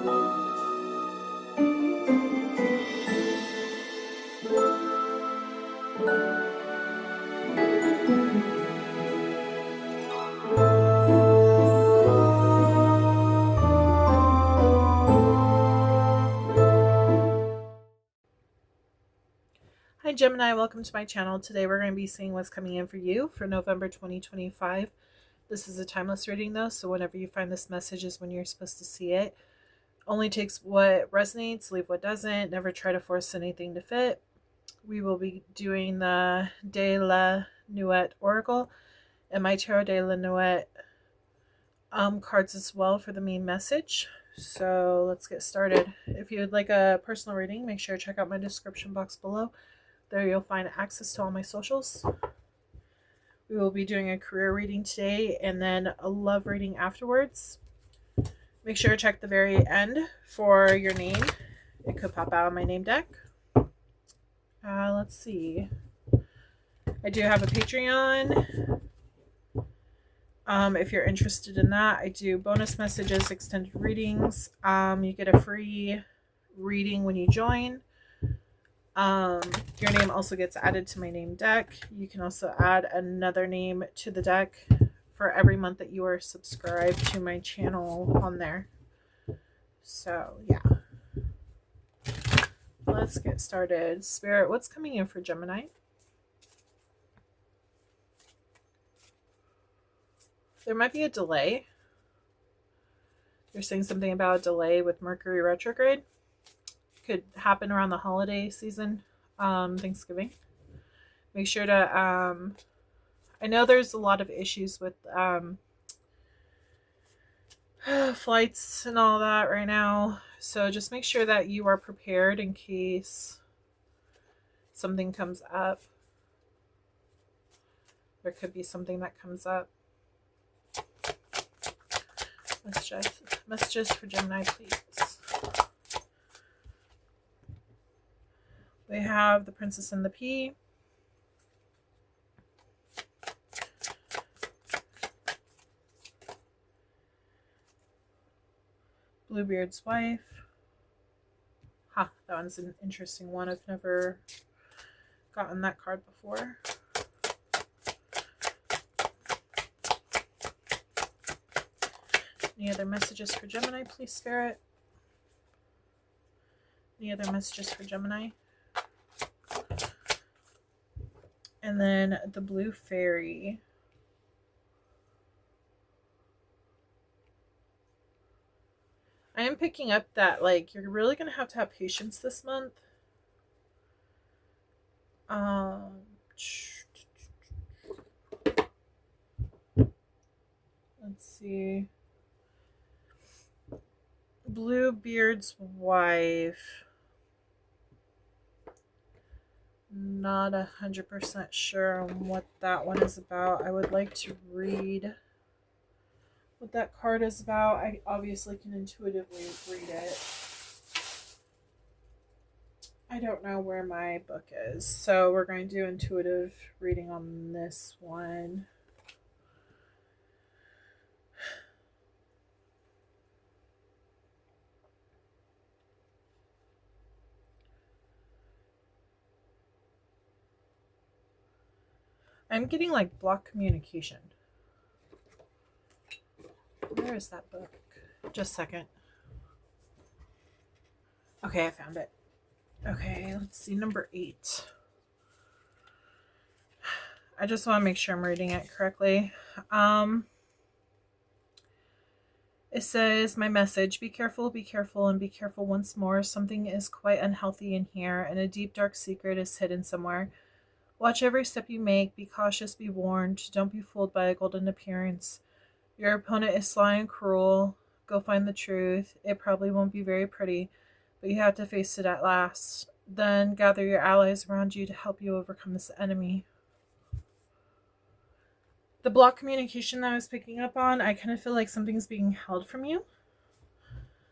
Hi Gemini, welcome to my channel. Today we're going to be seeing what's coming in for you for November 2025. This is a timeless reading though, so whenever you find this message is when you're supposed to see it. Only takes what resonates, leave what doesn't. Never try to force anything to fit. We will be doing the De la Nuit Oracle and my Tarot de la Nuit cards as well for the main message. So let's get started. If you would like a personal reading, make sure to check out my description box below. There you'll find access to all my socials. We will be doing a career reading today and then a love reading afterwards. Make sure to check the very end for your name. It could pop out on my name deck. Let's see. I do have a Patreon. If you're interested in that, I do bonus messages, extended readings. You get a free reading when you join. Your name also gets added to my name deck. You can also add another name to the deck for every month that you are subscribed to my channel on there. So yeah, let's get started. Spirit, what's coming in for Gemini? There might be a delay. You're saying something about a delay with Mercury retrograde. Could happen around the holiday season, Thanksgiving. Make sure to I know there's a lot of issues with flights and all that right now, so just make sure that you are prepared in case something comes up. There could be something that comes up. Messages for Gemini, please. We have the Princess and the Pea. Bluebeard's Wife. That one's an interesting one. I've never gotten that card before. Any other messages for Gemini, please, Spirit? Any other messages for Gemini? And then the Blue Fairy. I am picking up that, like, you're really going to have patience this month. Let's see. Bluebeard's Wife. Not 100% sure on what that one is about. I would like to read what that card is about. I obviously can intuitively read it. I don't know where my book is, so we're going to do intuitive reading on this one. I'm getting like block communication. Where is that book? Just a second. Okay, I found it. Okay, let's see, number 8. I just want to make sure I'm reading it correctly. It says, my message, be careful, and be careful once more. Something is quite unhealthy in here, and a deep, dark secret is hidden somewhere. Watch every step you make. Be cautious, be warned. Don't be fooled by a golden appearance. Your opponent is sly and cruel. Go find the truth. It probably won't be very pretty, but you have to face it at last. Then gather your allies around you to help you overcome this enemy. The block communication that I was picking up on, I kind of feel like something's being held from you.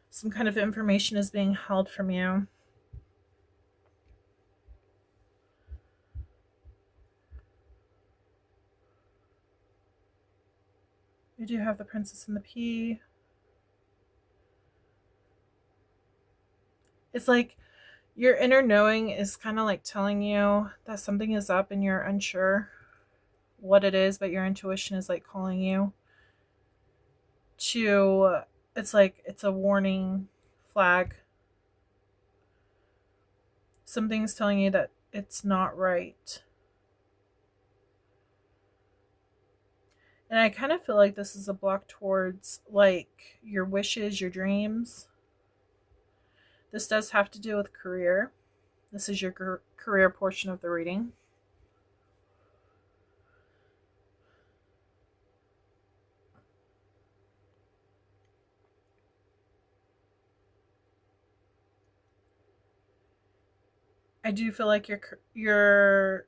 Some kind of information is being held from you. We do have the Princess and the Pea. It's like your inner knowing is kind of like telling you that something is up and you're unsure what it is, but your intuition is like calling you to, it's like it's a warning flag. Something's telling you that it's not right. And I kind of feel like this is a block towards like your wishes, your dreams. This does have to do with career. This is your career portion of the reading. I do feel like your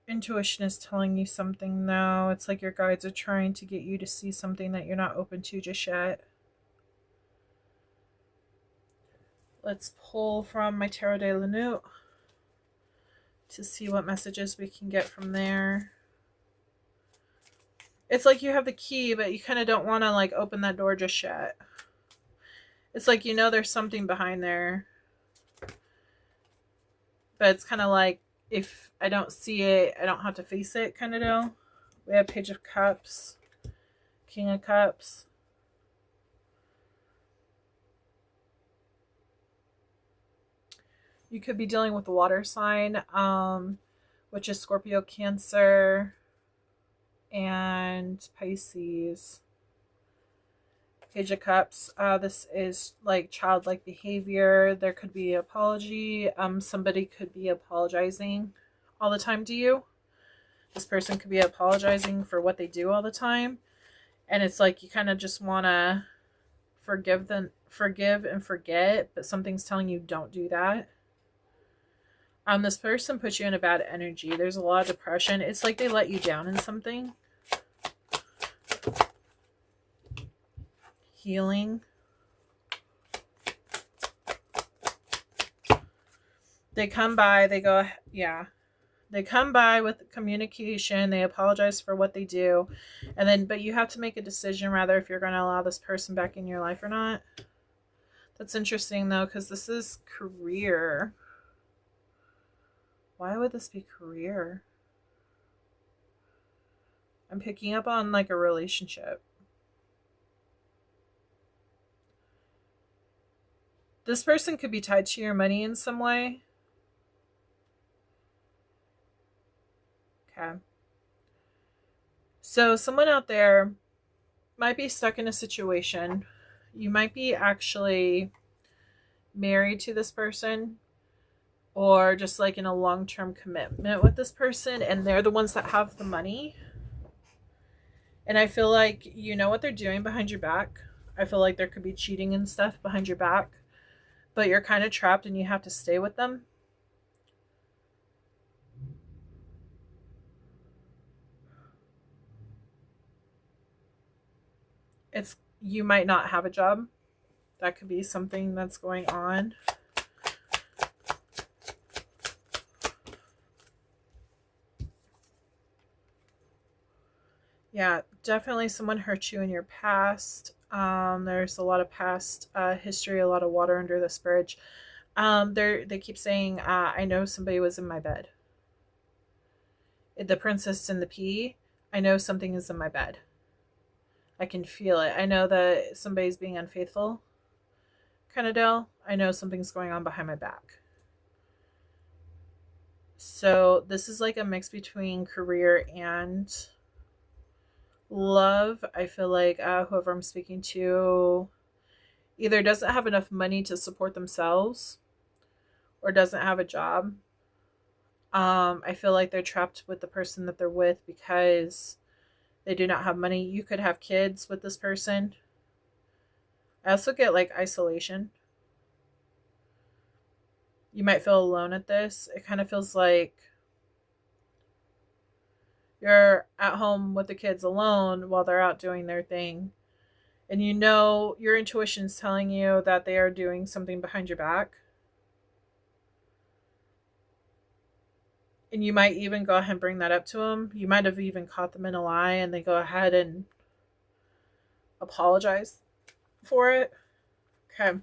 intuition is telling you something now. It's like your guides are trying to get you to see something that you're not open to just yet. Let's pull from my Tarot de la Nuit to see what messages we can get from there. It's like you have the key, but you kind of don't want to like open that door just yet. It's like, you know, there's something behind there. But it's kind of like, if I don't see it, I don't have to face it kind of deal. We have Page of Cups, King of Cups. You could be dealing with the water sign, which is Scorpio, Cancer, and Pisces. Page of Cups. This is like childlike behavior. There could be apology. Somebody could be apologizing all the time to you. This person could be apologizing for what they do all the time. And it's like you kind of just want to forgive and forget, but something's telling you don't do that. This person puts you in a bad energy. There's a lot of depression. It's like they let you down in something. Healing. They come by, they go, yeah. They come by with communication. They apologize for what they do. And then, but you have to make a decision rather if you're going to allow this person back in your life or not. That's interesting though, because this is career. Why would this be career? I'm picking up on like a relationship. This person could be tied to your money in some way. Okay. So someone out there might be stuck in a situation. You might be actually married to this person, or just like in a long-term commitment with this person, and they're the ones that have the money. And I feel like you know what they're doing behind your back. I feel like there could be cheating and stuff behind your back, but you're kind of trapped and you have to stay with them. It's, you might not have a job. That could be something that's going on. Yeah, definitely someone hurt you in your past. There's a lot of past history, a lot of water under this bridge. They keep saying, I know somebody was in my bed. The princess and the pea, I know something is in my bed. I can feel it. I know that somebody's being unfaithful, kind of deal. I know something's going on behind my back. So this is like a mix between career and love. I feel like whoever I'm speaking to either doesn't have enough money to support themselves or doesn't have a job. I feel like they're trapped with the person that they're with because they do not have money. You could have kids with this person. I also get like isolation. You might feel alone at this. It kind of feels like you're at home with the kids alone while they're out doing their thing. And you know your intuition's telling you that they are doing something behind your back. And you might even go ahead and bring that up to them. You might have even caught them in a lie and they go ahead and apologize for it. Okay.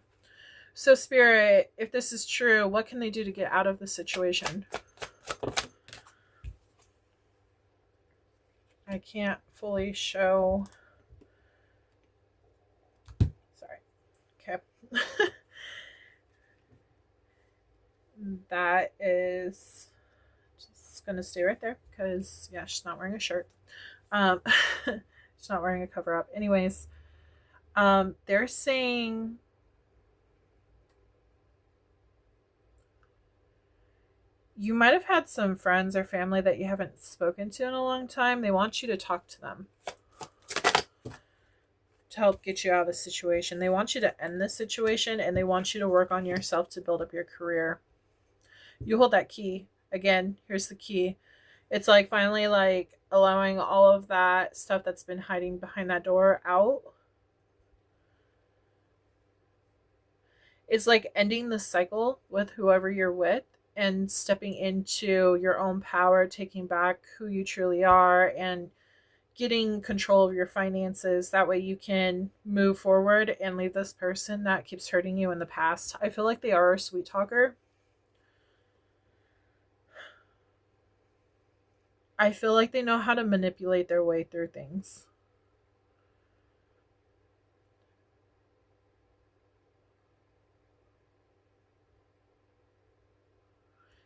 So, Spirit, if this is true, what can they do to get out of the situation? I can't fully show. Sorry. Okay. That is just going to stay right there because, yeah, she's not wearing a shirt. She's not wearing a cover up. Anyways, they're saying you might have had some friends or family that you haven't spoken to in a long time. They want you to talk to them to help get you out of the situation. They want you to end this situation, and they want you to work on yourself to build up your career. You hold that key. Again, here's the key. It's like finally like allowing all of that stuff that's been hiding behind that door out. It's like ending the cycle with whoever you're with and stepping into your own power, taking back who you truly are, and getting control of your finances. That way you can move forward and leave this person that keeps hurting you in the past. I feel like they are a sweet talker. I feel like they know how to manipulate their way through things.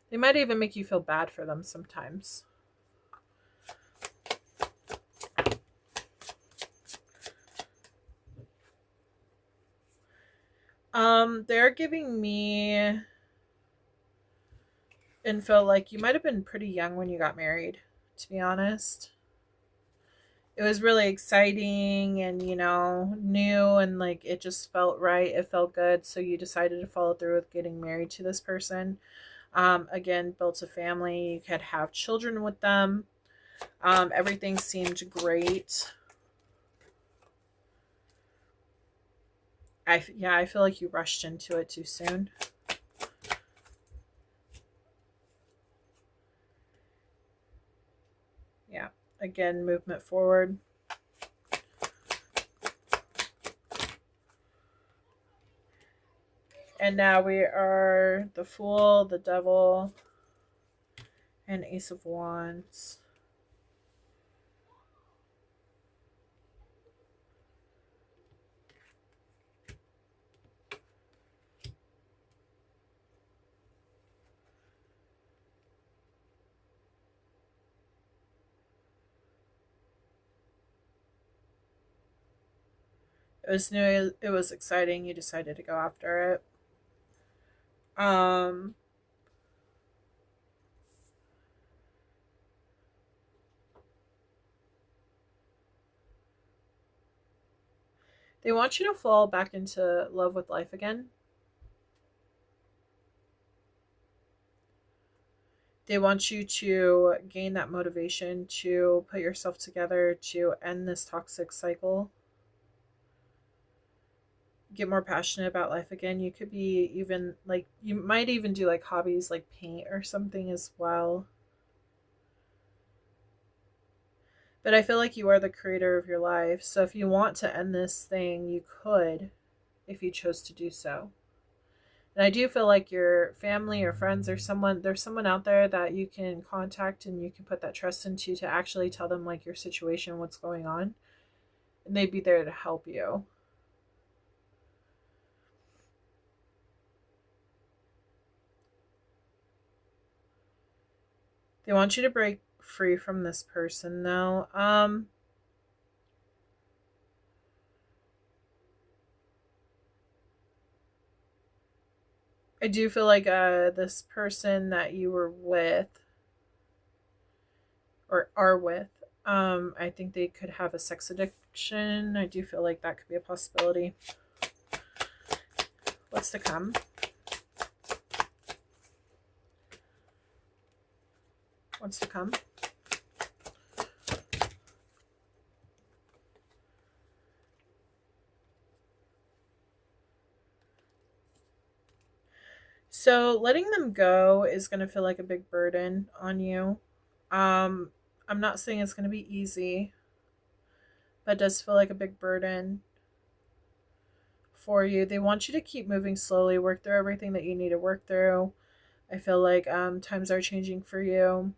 They might even make you feel bad for them sometimes. They're giving me info like you might have been pretty young when you got married, to be honest. It was really exciting and, new, and like it just felt right. It felt good. So you decided to follow through with getting married to this person. Again, built a family. You could have children with them. Everything seemed great. I feel like you rushed into it too soon. Yeah, again, movement forward. And now we are the Fool, the Devil, and Ace of Wands. It was new, it was exciting. You decided to go after it. They want you to fall back into love with life again. They want you to gain that motivation to put yourself together to end this toxic cycle. Get more passionate about life again. You could be even like, you might even do like hobbies like paint or something as well. But I feel like you are the creator of your life. So if you want to end this thing, you could if you chose to do so. And I do feel like your family or friends or someone, there's someone out there that you can contact and you can put that trust into to actually tell them like your situation, what's going on. And they'd be there to help you. They want you to break free from this person though. I do feel like this person that you were with or are with, I think they could have a sex addiction. I do feel like that could be a possibility. What's to come? What's to come? So letting them go is going to feel like a big burden on you. I'm not saying it's going to be easy, but it does feel like a big burden for you. They want you to keep moving slowly, work through everything that you need to work through. I feel like times are changing for you.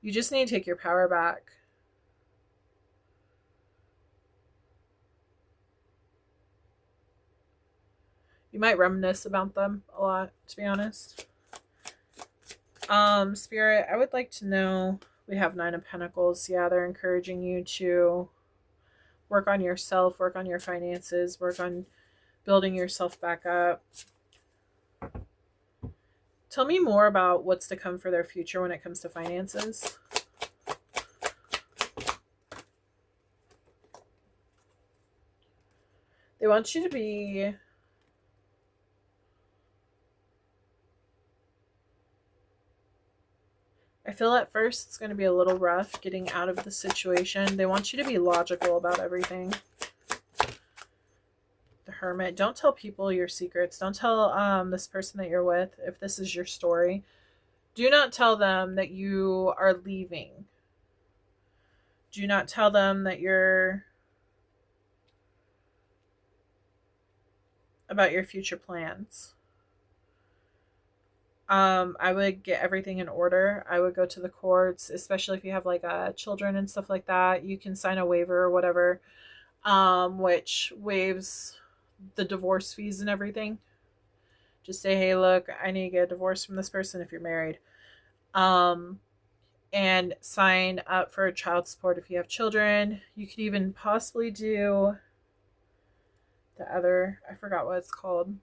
You just need to take your power back. You might reminisce about them a lot, to be honest. Spirit, I would like to know, we have Nine of Pentacles. Yeah, they're encouraging you to work on yourself, work on your finances, work on building yourself back up. Tell me more about what's to come for their future when it comes to finances. They want you to be... I feel at first it's going to be a little rough getting out of the situation. They want you to be logical about everything. The Hermit. Don't tell people your secrets. Don't tell this person that you're with, if this is your story. Do not tell them that you are leaving. Do not tell them that you're... about your future plans. I would get everything in order. I would go to the courts, especially if you have like children and stuff like that. You can sign a waiver or whatever, which waives the divorce fees and everything. Just say, hey, look, I need to get a divorce from this person if you're married. And sign up for child support if you have children. You could even possibly do the other, I forgot what it's called.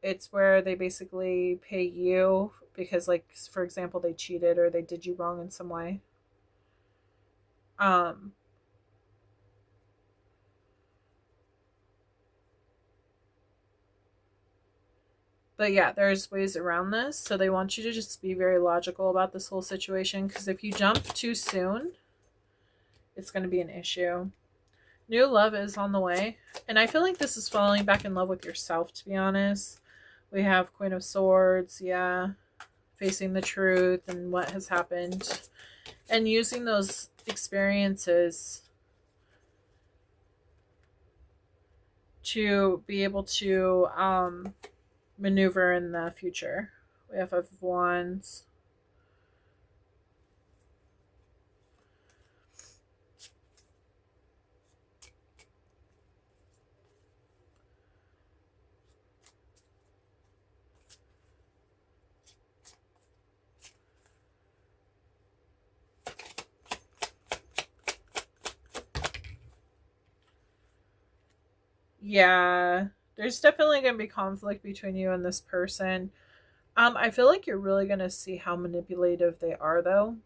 It's where they basically pay you because, like, for example, they cheated or they did you wrong in some way. But yeah, there's ways around this. So they want you to just be very logical about this whole situation, because if you jump too soon, it's going to be an issue. New love is on the way. And I feel like this is falling back in love with yourself, to be honest. We have Queen of Swords, yeah. Facing the truth and what has happened. And using those experiences to be able to maneuver in the future. We have Five of Wands. Yeah, there's definitely going to be conflict between you and this person. I feel like you're really going to see how manipulative they are, though.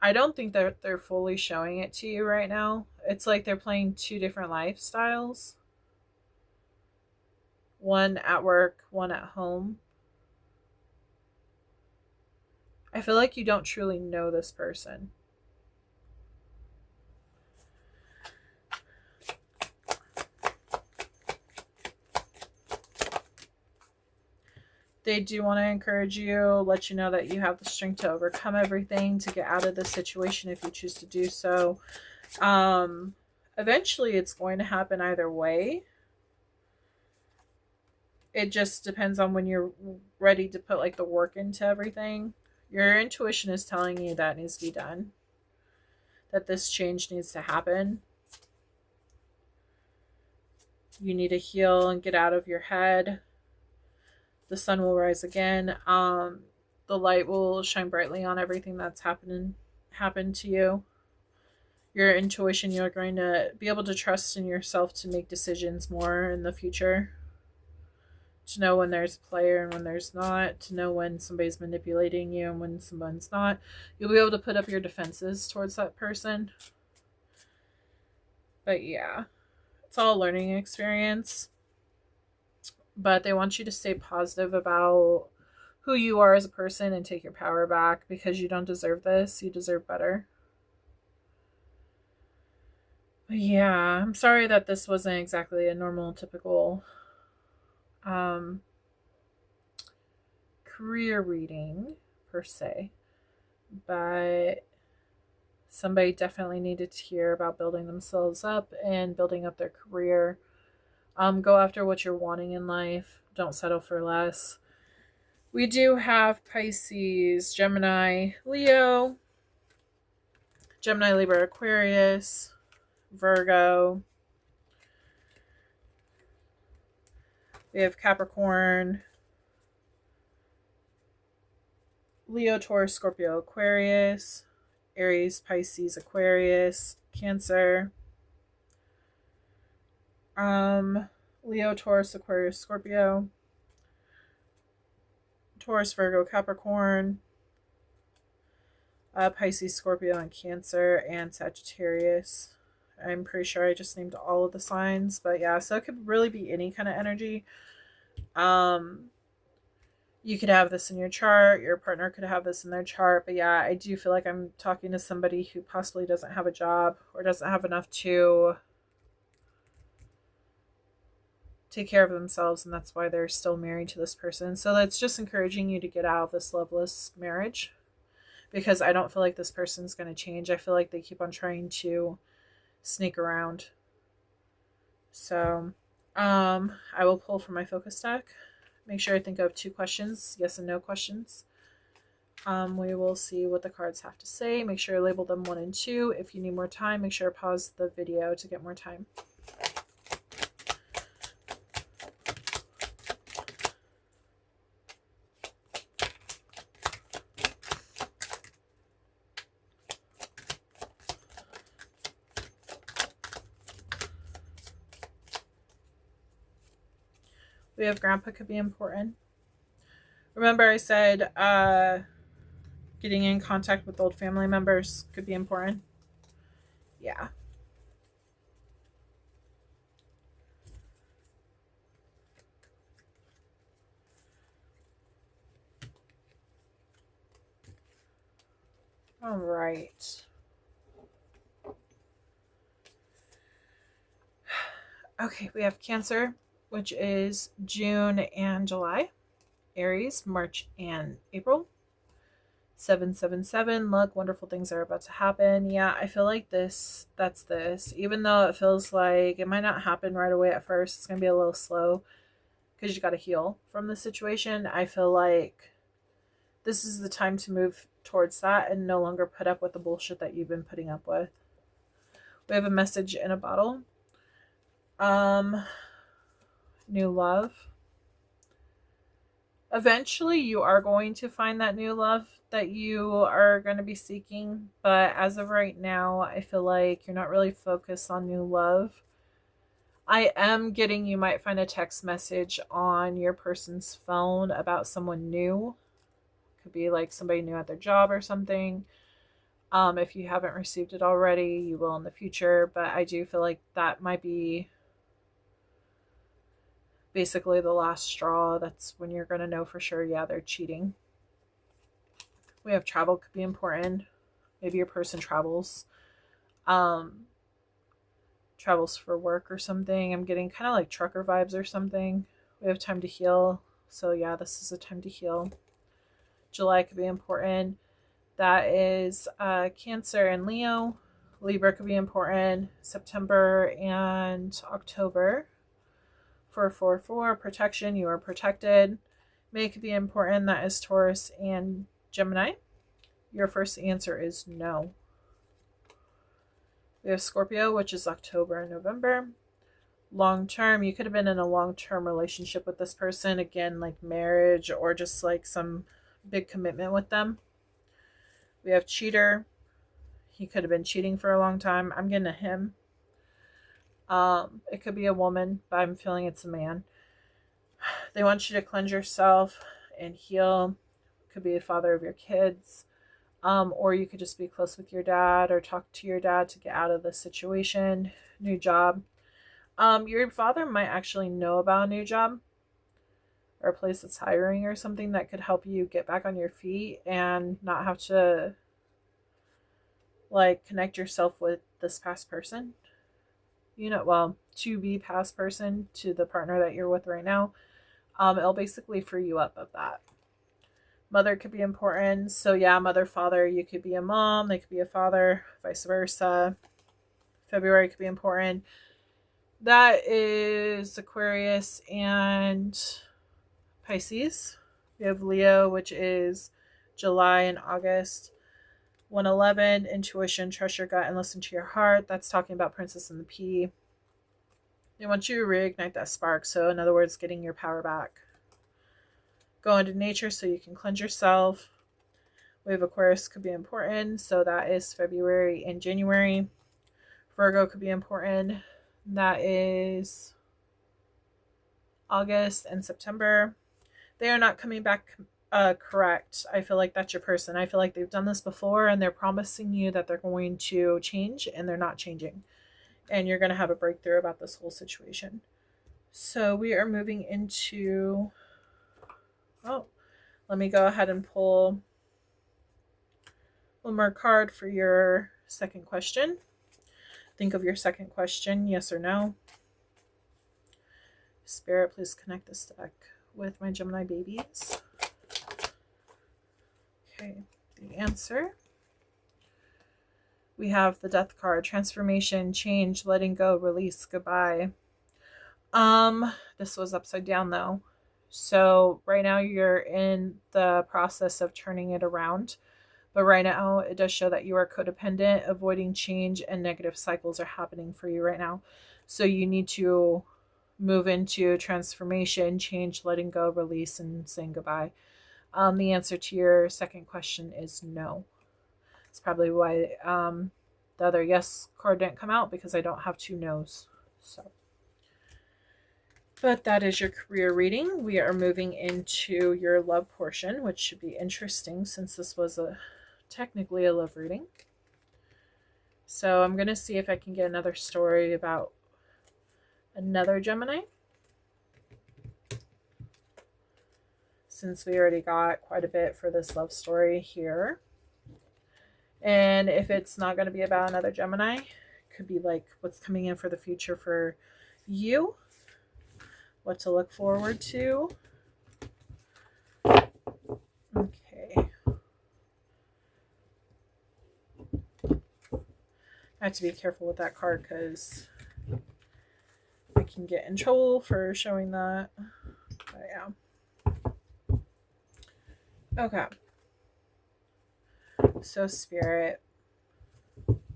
I don't think that they're fully showing it to you right now. It's like they're playing two different lifestyles. One at work, one at home. I feel like you don't truly know this person. They do want to encourage you, let you know that you have the strength to overcome everything, to get out of this situation if you choose to do so. Eventually it's going to happen either way. It just depends on when you're ready to put like the work into everything. Your intuition is telling you that needs to be done. That this change needs to happen. You need to heal and get out of your head. The sun will rise again. The light will shine brightly on everything that's happened to you. Your intuition, you're going to be able to trust in yourself to make decisions more in the future. To know when there's a player and when there's not. To know when somebody's manipulating you and when someone's not. You'll be able to put up your defenses towards that person. But yeah, it's all a learning experience. But they want you to stay positive about who you are as a person and take your power back, because you don't deserve this. You deserve better. But yeah, I'm sorry that this wasn't exactly a normal, typical career reading per se, but somebody definitely needed to hear about building themselves up and building up their career. Go after what you're wanting in life. Don't settle for less. We do have Pisces, Gemini, Leo, Gemini, Libra, Aquarius, Virgo. We have Capricorn, Leo, Taurus, Scorpio, Aquarius, Aries, Pisces, Aquarius, Cancer, Leo, Taurus, Aquarius, Scorpio, Taurus, Virgo, Capricorn, Pisces, Scorpio, and Cancer, and Sagittarius. I'm pretty sure I just named all of the signs, but yeah, so it could really be any kind of energy. You could have this in your chart, your partner could have this in their chart, but yeah, I do feel like I'm talking to somebody who possibly doesn't have a job or doesn't have enough to take care of themselves, and that's why they're still married to this person. So that's just encouraging you to get out of this loveless marriage, because I don't feel like this person's going to change. I feel like they keep on trying to sneak around. So I will pull from my focus deck. Make sure I think of 2 questions, yes and no questions. We will see what the cards have to say. Make sure I label them 1 and 2. If you need more time, make sure to pause the video to get more time. We have grandpa could be important. Remember I said getting in contact with old family members could be important. Yeah. All right. Okay, we have Cancer, which is June and July. Aries, March and April. 777, look, wonderful things are about to happen. Yeah, I feel like that's this. Even though it feels like it might not happen right away at first, it's going to be a little slow because you got to heal from the situation. I feel like this is the time to move towards that and no longer put up with the bullshit that you've been putting up with. We have a message in a bottle. New love. Eventually you are going to find that new love that you are going to be seeking, but as of right now, I feel like you're not really focused on new love. I am getting, you might find a text message on your person's phone about someone new. Could be like somebody new at their job or something. If you haven't received it already, you will in the future, but I do feel like that might be basically the last straw. That's when you're going to know for sure, yeah, they're cheating. We have travel could be important. Maybe your person travels. Travels for work or something. I'm getting kind of like trucker vibes or something. We have time to heal. So yeah, this is a time to heal. July could be important. That is Cancer and Leo. Libra could be important. September and October. For 4/4 protection, you are protected. May could be important. That is Taurus and Gemini. Your first answer is no. We have Scorpio, which is October and November. Long term, you could have been in a long-term relationship with this person. Again, like marriage or just like some big commitment with them. We have cheater. He could have been cheating for a long time. I'm getting a him. It could be a woman, but I'm feeling it's a man. They want you to cleanse yourself and heal. Could be a father of your kids. Or you could just be close with your dad or talk to your dad to get out of the situation. New job. Your father might actually know about a new job or a place that's hiring or something that could help you get back on your feet and not have to like connect yourself with this past person. You know, well, to be past person to the partner that you're with right now. It'll basically free you up of that. Mother could be important. So yeah, mother, father, you could be a mom, they could be a father, vice versa. February could be important. That is Aquarius and Pisces. We have Leo, which is July and August. 111, intuition, trust your gut and listen to your heart. That's talking about Princess and the Pea. They want you to reignite that spark. So in other words, getting your power back. Go into nature so you can cleanse yourself. We have Aquarius could be important. So that is February and January. Virgo could be important. That is August and September. They are not coming back correct. I feel like that's your person. I feel like they've done this before and they're promising you that they're going to change and they're not changing. And you're going to have a breakthrough about this whole situation. So we are moving into... Oh, let me go ahead and pull one more card for your second question. Think of your second question, yes or no. Spirit, please connect this deck with my Gemini babies. Okay, the answer. We have the Death card, transformation, change, letting go, release, goodbye. This was upside down though. So right now you're in the process of turning it around. But right now it does show that you are codependent, avoiding change, and negative cycles are happening for you right now. So you need to move into transformation, change, letting go, release, and saying goodbye. The answer to your second question is no. It's probably why the other yes card didn't come out, because I don't have two no's. So, but that is your career reading. We are moving into your love portion, which should be interesting since this was technically a love reading. So I'm going to see if I can get another story about another Gemini, since we already got quite a bit for this love story here. And if it's not going to be about another Gemini, it could be like what's coming in for the future for you, what to look forward to. Okay. I have to be careful with that card because I can get in trouble for showing that. But yeah. Okay. So Spirit,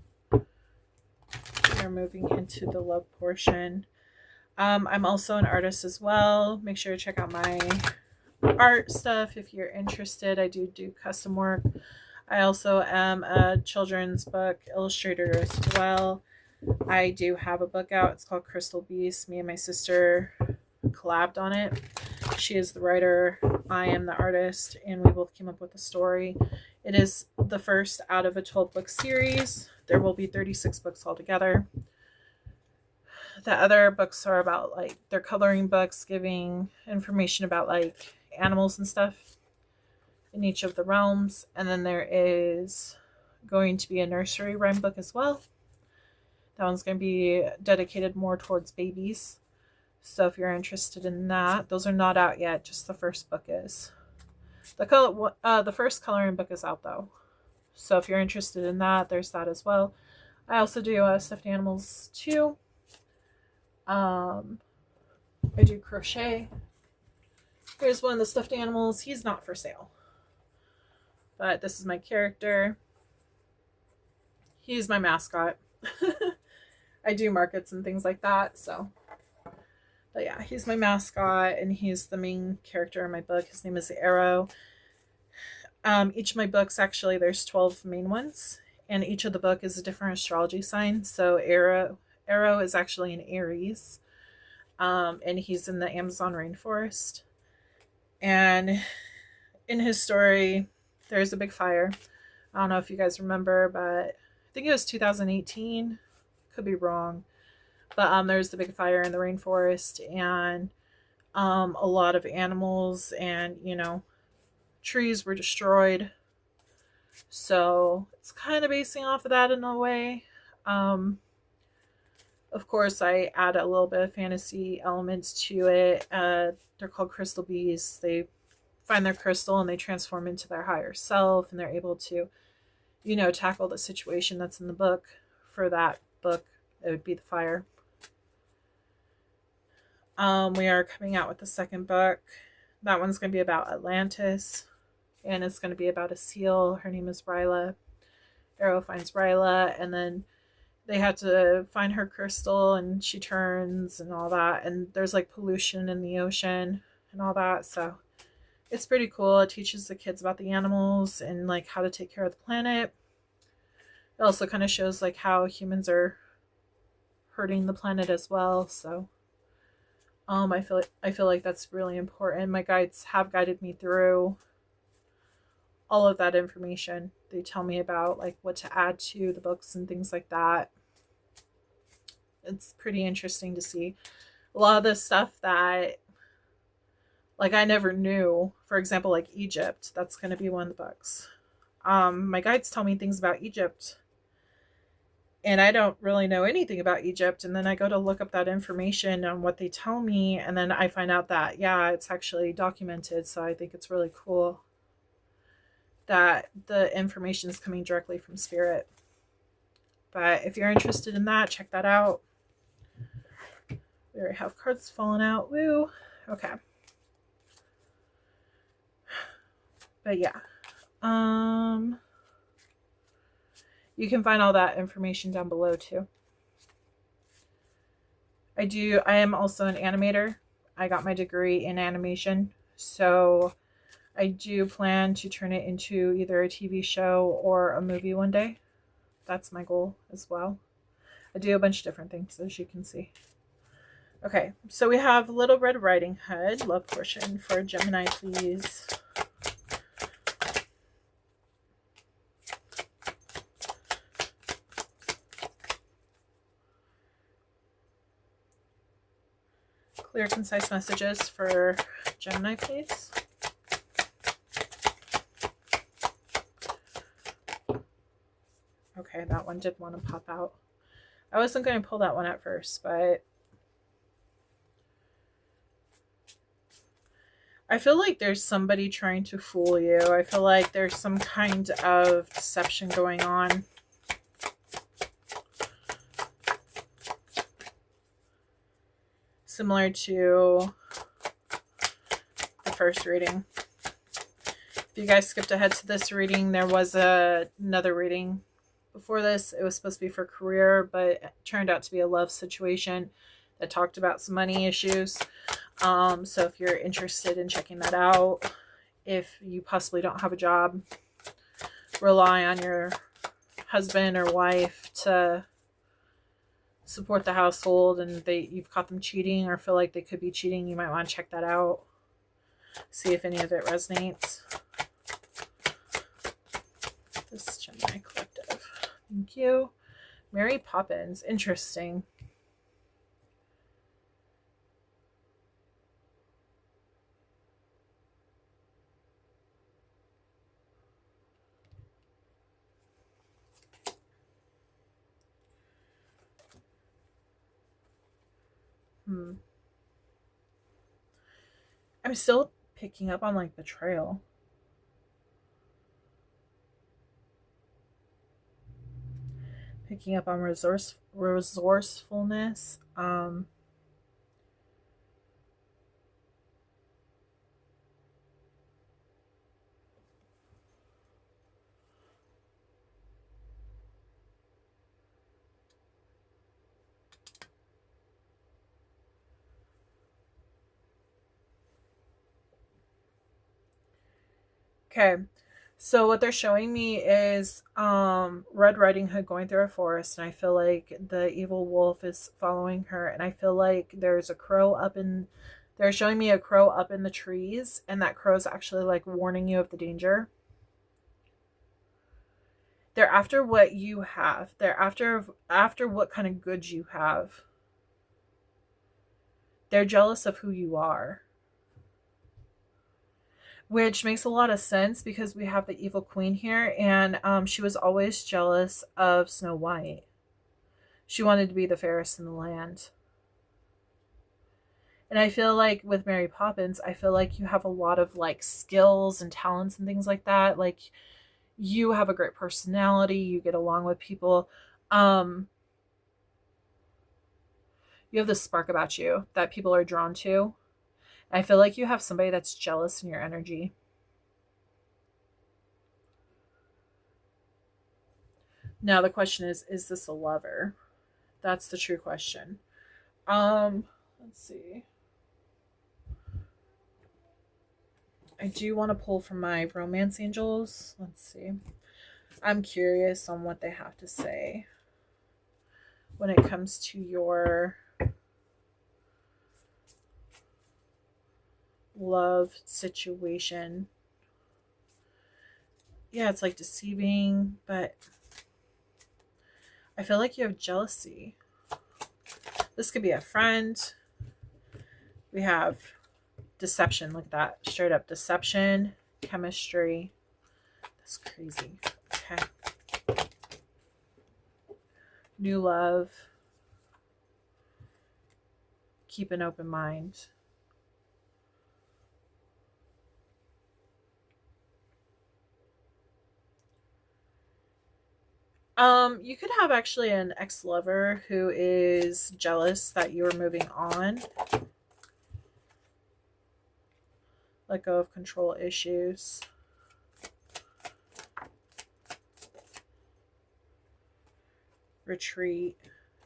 we're moving into the love portion. I'm also an artist as well. Make sure to check out my art stuff if you're interested. I do custom work. I also am a children's book illustrator as well. I do have a book out. It's called Crystal Beast. Me and my sister collabed on it. She is the writer, I am the artist, and we both came up with a story. It is the first out of a 12-book series. There will be 36 books altogether. The other books are about, like, they're coloring books, giving information about, like, animals and stuff in each of the realms. And then there is going to be a nursery rhyme book as well. That one's going to be dedicated more towards babies. So if you're interested in that, those are not out yet. Just the first book is. The first coloring book is out though. So if you're interested in that, there's that as well. I also do stuffed animals too. I do crochet. Here's one of the stuffed animals. He's not for sale, but this is my character. He's my mascot. I do markets and things like that, so. But yeah, he's my mascot, and he's the main character in my book. His name is Arrow. Each of my books, actually, there's 12 main ones, and each of the book is a different astrology sign. So Arrow is actually in Aries, and he's in the Amazon rainforest. And in his story, there's a big fire. I don't know if you guys remember, but I think it was 2018. Could be wrong. But there's the big fire in the rainforest, and a lot of animals and, trees were destroyed. So it's kind of basing off of that in a way. Of course, I add a little bit of fantasy elements to it. They're called crystal bees. They find their crystal and they transform into their higher self, and they're able to, you know, tackle the situation that's in the book. For that book, it would be the fire. We are coming out with the second book. That one's going to be about Atlantis, and it's going to be about a seal. Her name is Ryla. Arrow finds Ryla, and then they have to find her crystal, and she turns and all that, and there's like pollution in the ocean and all that. So it's pretty cool. It teaches the kids about the animals and like how to take care of the planet. It also kind of shows like how humans are hurting the planet as well. So I feel like that's really important. My guides have guided me through all of that information. They tell me about like what to add to the books and things like that. It's pretty interesting to see a lot of the stuff that like I never knew. For example, like Egypt, that's going to be one of the books. My guides tell me things about Egypt, and I don't really know anything about Egypt. And then I go to look up that information on what they tell me, and then I find out that, yeah, it's actually documented. So I think it's really cool that the information is coming directly from Spirit. But if you're interested in that, check that out. We already have cards falling out. Woo. Okay. But yeah. You can find all that information down below too. I am also an animator. I got my degree in animation. So I do plan to turn it into either a TV show or a movie one day. That's my goal as well. I do a bunch of different things, as you can see. Okay, so we have Little Red Riding Hood, love portion for Gemini, please. Clear, concise messages for Gemini, please. Okay, that one did want to pop out. I wasn't going to pull that one at first, but I feel like there's somebody trying to fool you. I feel like there's some kind of deception going on. Similar to the first reading. If you guys skipped ahead to this reading, there was another reading before this. It was supposed to be for career, but it turned out to be a love situation that talked about some money issues. So if you're interested in checking that out, if you possibly don't have a job, rely on your husband or wife to support the household, and you've caught them cheating or feel like they could be cheating, you might want to check that out. See if any of it resonates. This Gemini Collective. Thank you. Mary Poppins. Interesting. I'm still picking up on like betrayal. Picking up on resourcefulness. Okay, so what they're showing me is Red Riding Hood going through a forest, and I feel like the evil wolf is following her, and I feel like there's a crow up in... They're showing me a crow up in the trees, and that crow's actually like warning you of the danger. They're after what you have. They're after what kind of goods you have. They're jealous of who you are. Which makes a lot of sense because we have the evil queen here, and she was always jealous of Snow White. She wanted to be the fairest in the land. And I feel like with Mary Poppins, I feel like you have a lot of like skills and talents and things like that. Like you have a great personality, you get along with people. Um, you have this spark about you that people are drawn to. I feel like you have somebody that's jealous in your energy. Now the question is this a lover? That's the true question. Let's see. I do want to pull from my romance angels. Let's see. I'm curious on what they have to say when it comes to your love situation. Yeah, it's like deceiving, but I feel like you have jealousy. This could be a friend. We have deception, like that. Straight up deception, chemistry. That's crazy. Okay. New love. Keep an open mind. You could have actually an ex-lover who is jealous that you're moving on. Let go of control issues. Retreat.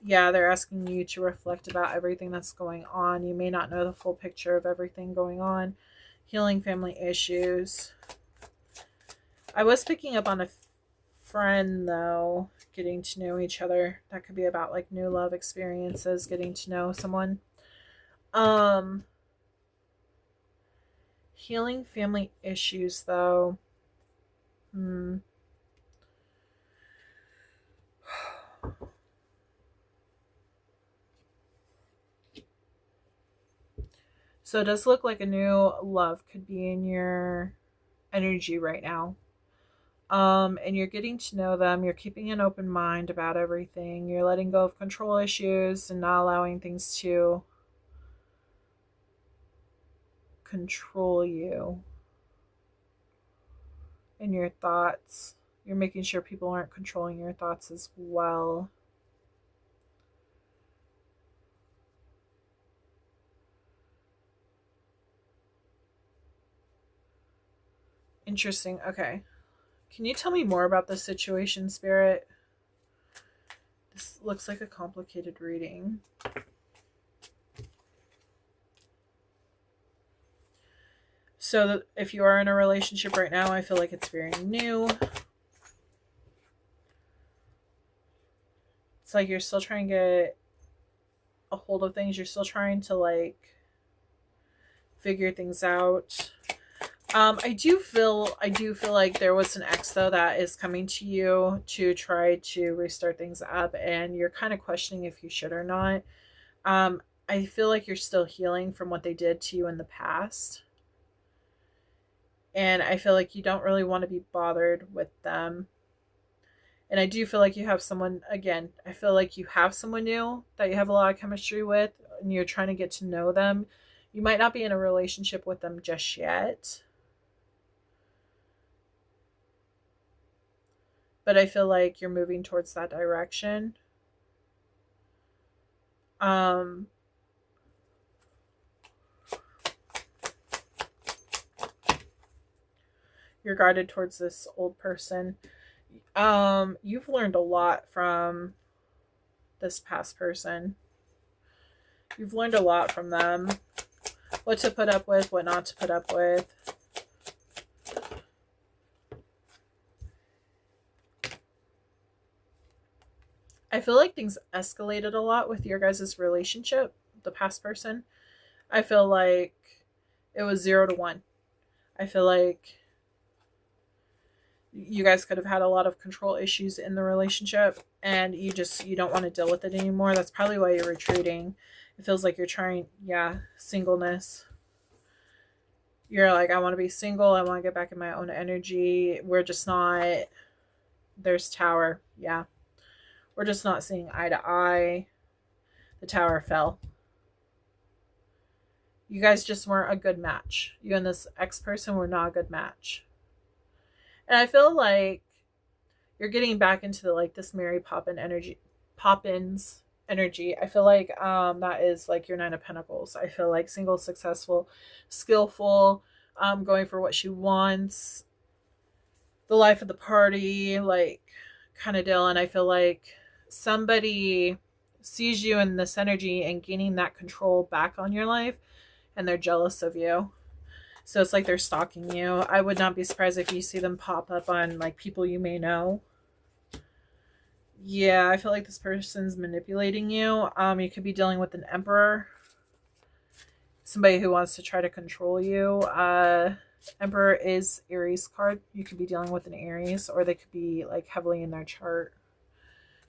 Yeah, they're asking you to reflect about everything that's going on. You may not know the full picture of everything going on. Healing family issues. I was picking up on a friend though, getting to know each other. That could be about like new love experiences, getting to know someone. Healing family issues though. So it does look like a new love could be in your energy right now. And you're getting to know them. You're keeping an open mind about everything. You're letting go of control issues and not allowing things to control you and your thoughts. You're making sure people aren't controlling your thoughts as well. Interesting. Okay. Can you tell me more about the situation, Spirit? This looks like a complicated reading. So if you are in a relationship right now, I feel like it's very new. It's like you're still trying to get a hold of things. You're still trying to like figure things out. I do feel like there was an ex though that is coming to you to try to restart things up, and you're kind of questioning if you should or not. I feel like you're still healing from what they did to you in the past. And I feel like you don't really want to be bothered with them. And I do feel like you have someone, again, I feel like you have someone new that you have a lot of chemistry with, and you're trying to get to know them. You might not be in a relationship with them just yet, but I feel like you're moving towards that direction. You're guided towards this old person. You've learned a lot from this past person. You've learned a lot from them. What to put up with, what not to put up with. I feel like things escalated a lot with your guys' relationship, the past person. I feel like it was 0 to 1. I feel like you guys could have had a lot of control issues in the relationship, and you don't want to deal with it anymore. That's probably why you're retreating. It feels like you're trying, singleness. You're like, I want to be single. I want to get back in my own energy. We're just not. There's Tower. Yeah. We're just not seeing eye to eye. The Tower fell. You guys just weren't a good match. You and this ex-person were not a good match. And I feel like you're getting back into the, like, this Mary Poppins energy. I feel like that is like your Nine of Pentacles. I feel like single, successful, skillful, going for what she wants, the life of the party, like, kind of deal. And I feel like somebody sees you in this energy and gaining that control back on your life, and they're jealous of you. So it's like they're stalking you. I would not be surprised if you see them pop up on, like, people you may know. Yeah, I feel like this person's manipulating you. You could be dealing with an Emperor. Somebody who wants to try to control you. Emperor is Aries card. You could be dealing with an Aries, or they could be, like, heavily in their chart.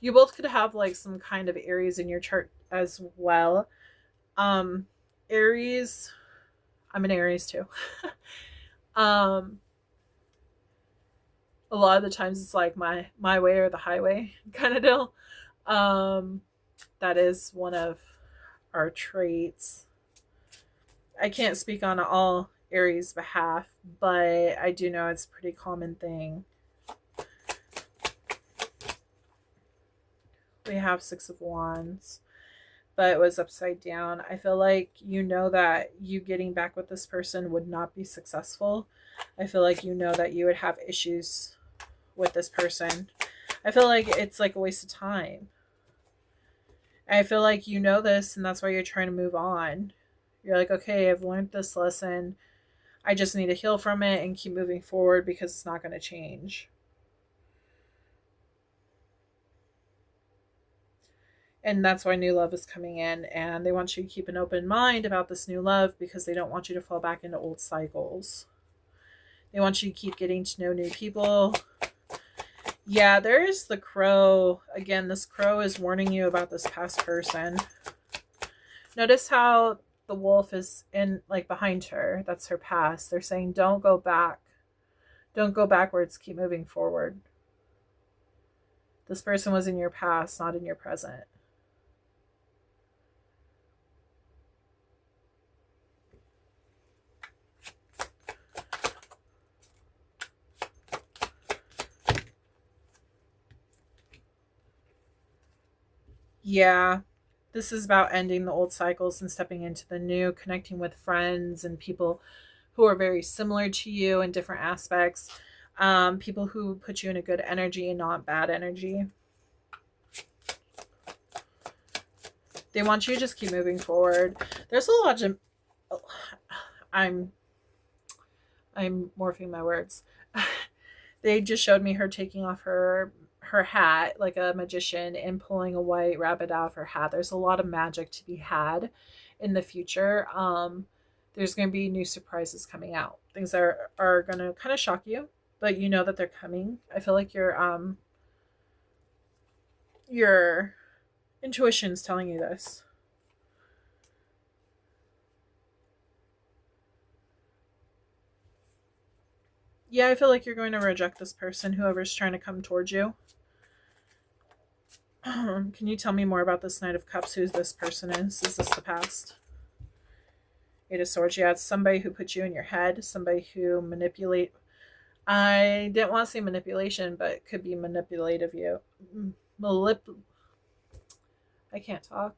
You both could have, like, some kind of Aries in your chart as well. Aries, I'm an Aries too. A lot of the times it's like my way or the highway kind of deal. That is one of our traits. I can't speak on all Aries' behalf, but I do know it's a pretty common thing. We have Six of Wands, but it was upside down. I feel like you know that you getting back with this person would not be successful. I feel like you know that you would have issues with this person. I feel like it's like a waste of time. I feel like you know this, and that's why you're trying to move on. You're like, okay, I've learned this lesson. I just need to heal from it and keep moving forward because it's not going to change. And that's why new love is coming in, and they want you to keep an open mind about this new love because they don't want you to fall back into old cycles. They want you to keep getting to know new people. Yeah, there's the crow. Again, this crow is warning you about this past person. Notice how the wolf is in, like, behind her. That's her past. They're saying, don't go back. Don't go backwards. Keep moving forward. This person was in your past, not in your present. Yeah, this is about ending the old cycles and stepping into the new, connecting with friends and people who are very similar to you in different aspects. People who put you in a good energy and not bad energy. They want you to just keep moving forward. There's a lot of... I'm morphing my words. They just showed me her taking off her hat like a magician and pulling a white rabbit out of her hat. There's a lot of magic to be had in the future. There's going to be new surprises coming out. Things that are going to kind of shock you, but you know that they're coming. I feel like your intuition's telling you this. Yeah, I feel like you're going to reject this person, whoever's trying to come towards you. Can you tell me more about this Knight of Cups? Who this person is? Is this the past? Eight of Swords. Yeah, it's somebody who put you in your head. Somebody who manipulate. I didn't want to say manipulation, but it could be manipulative you. I can't talk.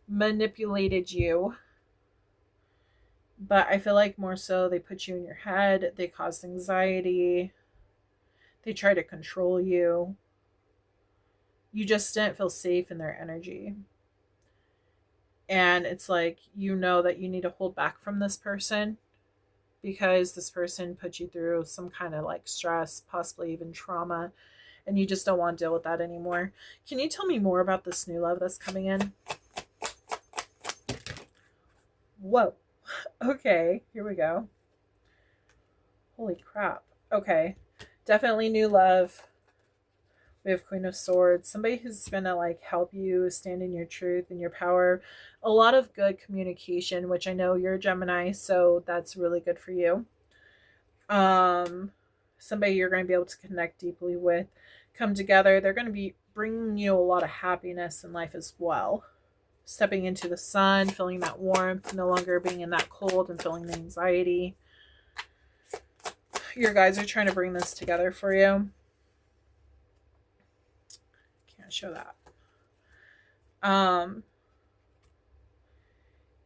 Manipulated you. But I feel like more so they put you in your head. They caused anxiety. They try to control you. You just didn't feel safe in their energy. And it's like, you know that you need to hold back from this person because this person put you through some kind of, like, stress, possibly even trauma, and you just don't want to deal with that anymore. Can you tell me more about this new love that's coming in? Whoa. Okay, here we go. Holy crap. Okay. Definitely new love. We have Queen of Swords. Somebody who's going to, like, help you stand in your truth and your power. A lot of good communication, which I know you're a Gemini, so that's really good for you. Somebody you're going to be able to connect deeply with. Come together. They're going to be bringing you a lot of happiness in life as well. stepping into the sun, feeling that warmth, no longer being in that cold and feeling the anxiety. Your guides are trying to bring this together for you. Can't show that.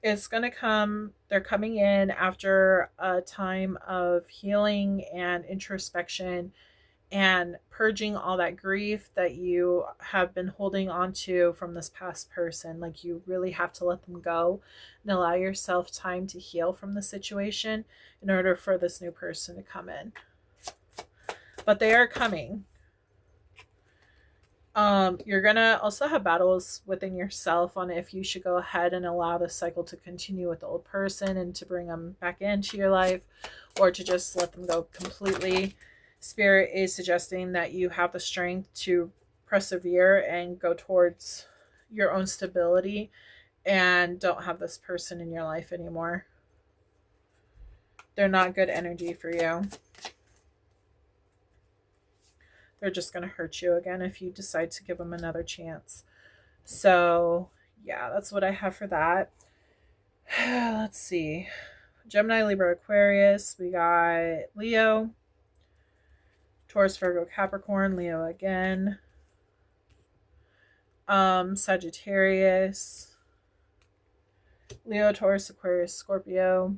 It's going to come, they're coming in after a time of healing and introspection and purging all that grief that you have been holding on to from this past person. Like, you really have to let them go and allow yourself time to heal from the situation in order for this new person to come in. But they are coming. You're gonna also have battles within yourself on if you should go ahead and allow the cycle to continue with the old person and to bring them back into your life, or to just let them go completely. Spirit is suggesting that you have the strength to persevere and go towards your own stability and don't have this person in your life anymore. They're not good energy for you. They're just going to hurt you again if you decide to give them another chance. So, yeah, that's what I have for that. Let's see. Gemini, Libra, Aquarius. We got Leo, Taurus, Virgo, Capricorn, Leo again. Sagittarius, Leo, Taurus, Aquarius, Scorpio.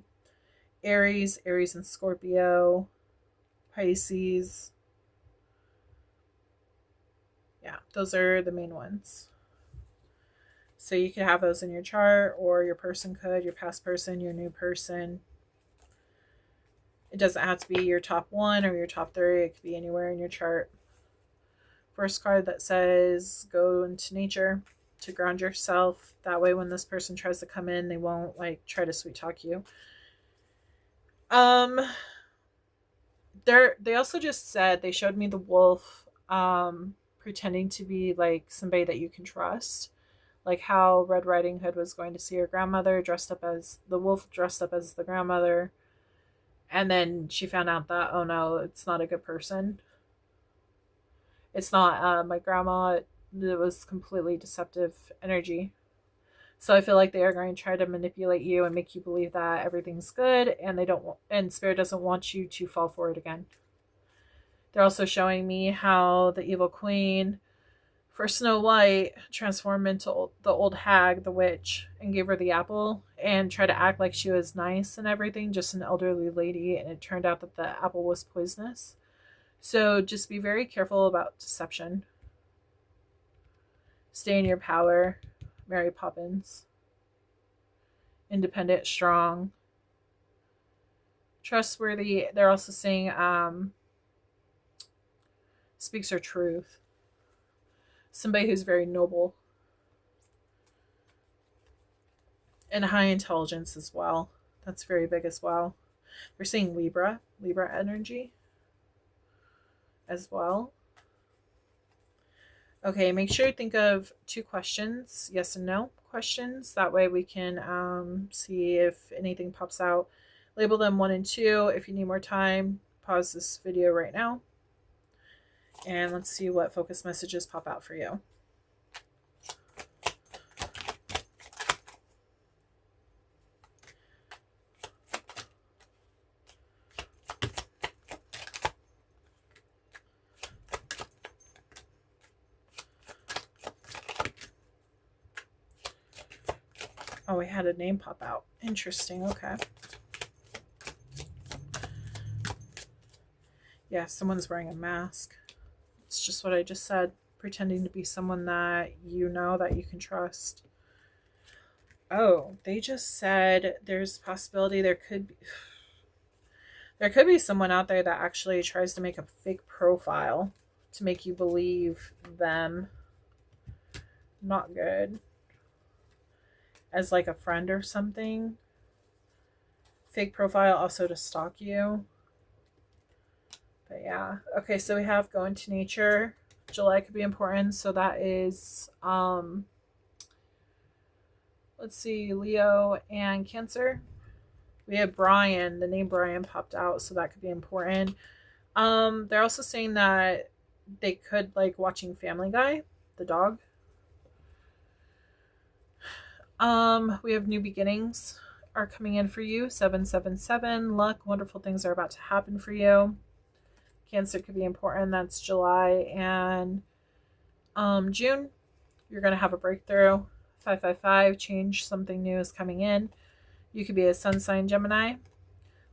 Aries, Aries and Scorpio. Pisces. Yeah, those are the main ones. So you could have those in your chart, or your person could, your past person, your new person. It doesn't have to be your top 1 or your top 3. It could be anywhere in your chart. First card that says go into nature to ground yourself. That way when this person tries to come in, they won't like try to sweet talk you. They also just said, they showed me the wolf pretending to be like somebody that you can trust. Like how Red Riding Hood was going to see her grandmother, dressed up as the wolf, dressed up as the grandmother. And then she found out that, oh no, it's not a good person. It's not my grandma. It was completely deceptive energy. So I feel like they are going to try to manipulate you and make you believe that everything's good, and and Spirit doesn't want you to fall for it again. They're also showing me how the evil queen for Snow White transformed into the old hag, the witch, and gave her the apple and tried to act like she was nice and everything, just an elderly lady, and it turned out that the apple was poisonous. So just be very careful about deception. Stay in your power, Mary Poppins. Independent, strong, trustworthy. They're also saying speaks her truth. Somebody who's very noble. And high intelligence as well. That's very big as well. They're saying Libra energy as well. Okay, make sure you think of 2 questions, yes and no questions. That way we can see if anything pops out. Label them 1 and 2. If you need more time, pause this video right now. And let's see what focus messages pop out for you. Oh, we had a name pop out. Interesting. Okay. Yeah, someone's wearing a mask. It's just what I just said. Pretending to be someone that you know, that you can trust. Oh, they just said there's a possibility there could be someone out there that actually tries to make a fake profile to make you believe them. Not good. As like a friend or something. Fake profile also to stalk you. But yeah. Okay, so we have go into nature. July could be important. So that is let's see, Leo and Cancer. We have Brian. The name Brian popped out, so that could be important. They're also saying that they could like watching Family Guy, the dog. We have new beginnings are coming in for you. 777, luck, wonderful things are about to happen for you. Cancer could be important. That's July and June. You're going to have a breakthrough. 555, change, something new is coming in. You could be a sun sign Gemini.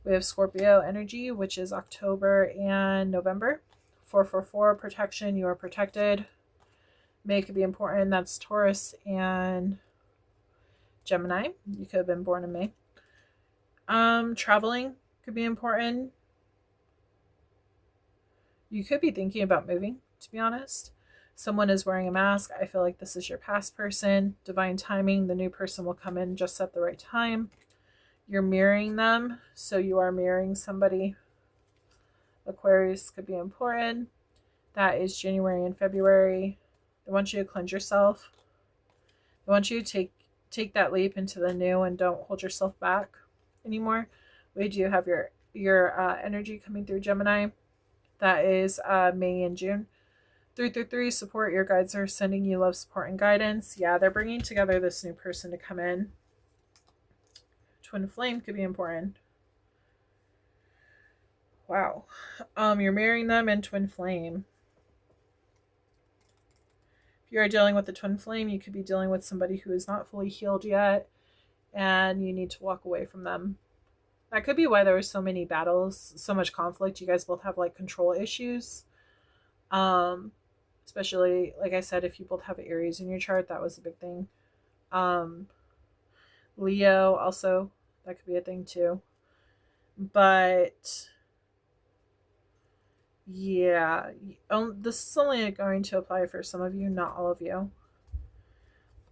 We have Scorpio energy, which is October and November. 444, protection, you are protected. May could be important. That's Taurus and Gemini. You could have been born in May. Traveling could be important. You could be thinking about moving, to be honest. Someone is wearing a mask. I feel like this is your past person. Divine timing. The new person will come in just at the right time. You're mirroring them, so you are mirroring somebody. Aquarius could be important. That is January and February. They want you to cleanse yourself. They want you to take that leap into the new and don't hold yourself back anymore. We do have your energy coming through Gemini. That is May and June. 333, support. Your guides are sending you love, support, and guidance. Yeah, they're bringing together this new person to come in. Twin flame could be important. Wow. You're marrying them in twin flame. If you are dealing with the twin flame, you could be dealing with somebody who is not fully healed yet, and you need to walk away from them. That could be why there were so many battles, so much conflict. You guys both have like control issues. Especially, like I said, if you both have Aries in your chart, that was a big thing. Leo also, that could be a thing too. But yeah, this is only going to apply for some of you, not all of you.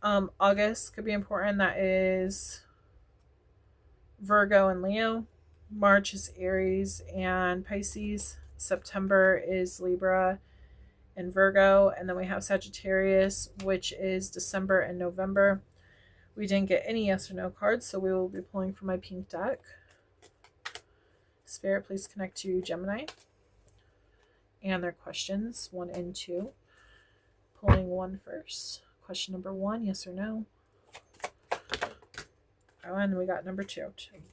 August could be important. That is Virgo and Leo. March is Aries and Pisces. September is Libra and Virgo. And then we have Sagittarius, which is December and November. We didn't get any yes or no cards, so we will be pulling from my pink deck. Spirit, please connect to Gemini and their questions 1 and 2. Pulling one first. Question number 1, yes or no. Oh, and we got number 2.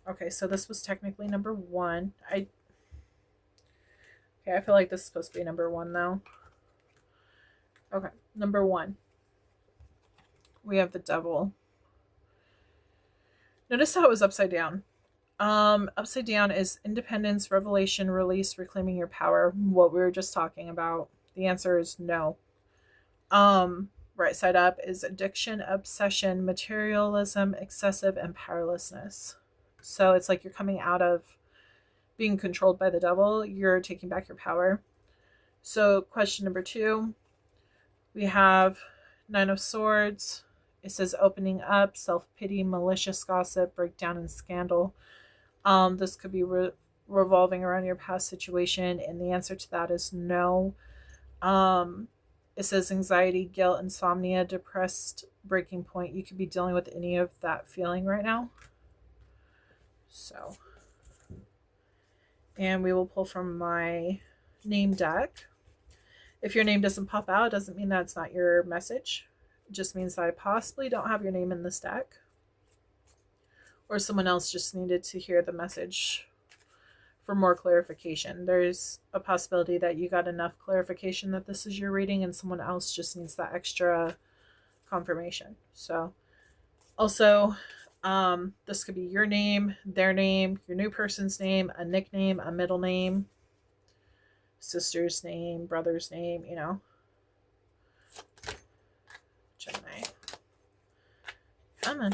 Okay, so this was technically number 1. I feel like this is supposed to be number 1 though. Okay, number 1. We have the Devil. Notice how it was upside down. Upside down is independence, revelation, release, reclaiming your power. What we were just talking about. The answer is no. Right side up is addiction, obsession, materialism, excessive, and powerlessness. So it's like you're coming out of being controlled by the devil. You're taking back your power. So question number 2, we have 9 of Swords. It says opening up, self-pity, malicious gossip, breakdown, and scandal. This could be revolving around your past situation, and the answer to that is no. It says anxiety, guilt, insomnia, depressed, breaking point. You could be dealing with any of that feeling right now. So, and we will pull from my name deck. If your name doesn't pop out, it doesn't mean that it's not your message. It just means that I possibly don't have your name in this deck. Or someone else just needed to hear the message for more clarification. There's a possibility that you got enough clarification that this is your reading and someone else just needs that extra confirmation. So also, this could be your name, their name, your new person's name, a nickname, a middle name, sister's name, brother's name, you know. Gemini. Come on.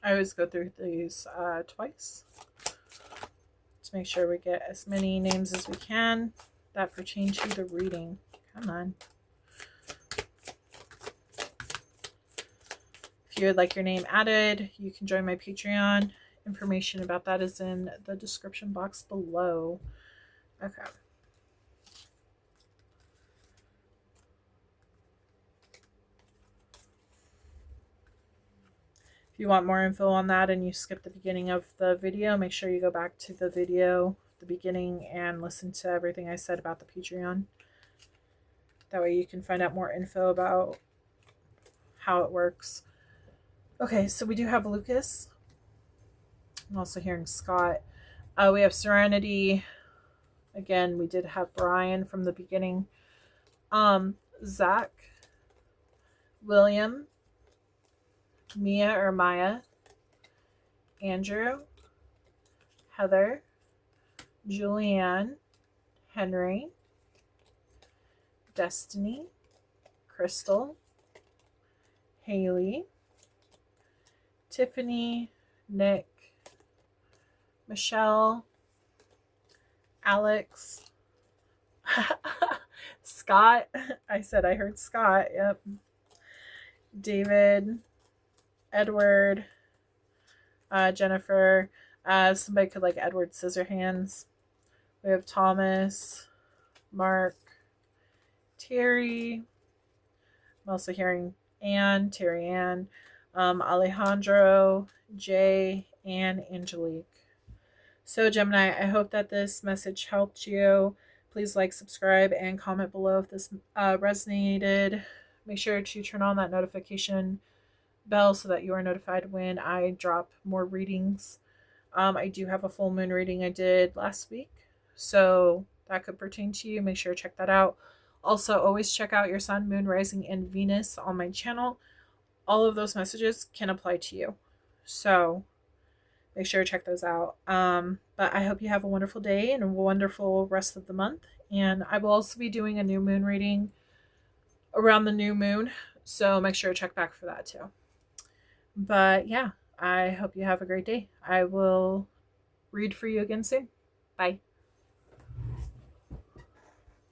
I always go through these twice to make sure we get as many names as we can that pertain to the reading. Come on. If you would like your name added, you can join my Patreon. Information about that is in the description box below. Okay. you want more info on that and you skip the beginning of the video, make sure you go back to the video, the beginning, and listen to everything I said about the Patreon. That way you can find out more info about how it works. Okay, so we do have Lucas. I'm also hearing Scott. We have Serenity. Again, we did have Brian from the beginning. Zach, William, Mia or Maya, Andrew, Heather, Julianne, Henry, Destiny, Crystal, Haley, Tiffany, Nick, Michelle, Alex, Scott. I said I heard Scott. Yep. David, Edward, Jennifer. Somebody could like Edward Scissorhands. We have Thomas, Mark, Terry. I'm also hearing Anne, Terry Ann, Alejandro, Jay, and Angelique. So Gemini, I hope that this message helped you. Please like, subscribe, and comment below if this resonated. Make sure to turn on that notification bell so that you are notified when I drop more readings. I do have a full moon reading I did last week, so that could pertain to you. Make sure to check that out. Also, always check out your sun, moon, rising, and Venus on my channel. All of those messages can apply to you. So make sure to check those out. But I hope you have a wonderful day and a wonderful rest of the month. And I will also be doing a new moon reading around the new moon. So make sure to check back for that too. But yeah, I hope you have a great day. I will read for you again soon. Bye.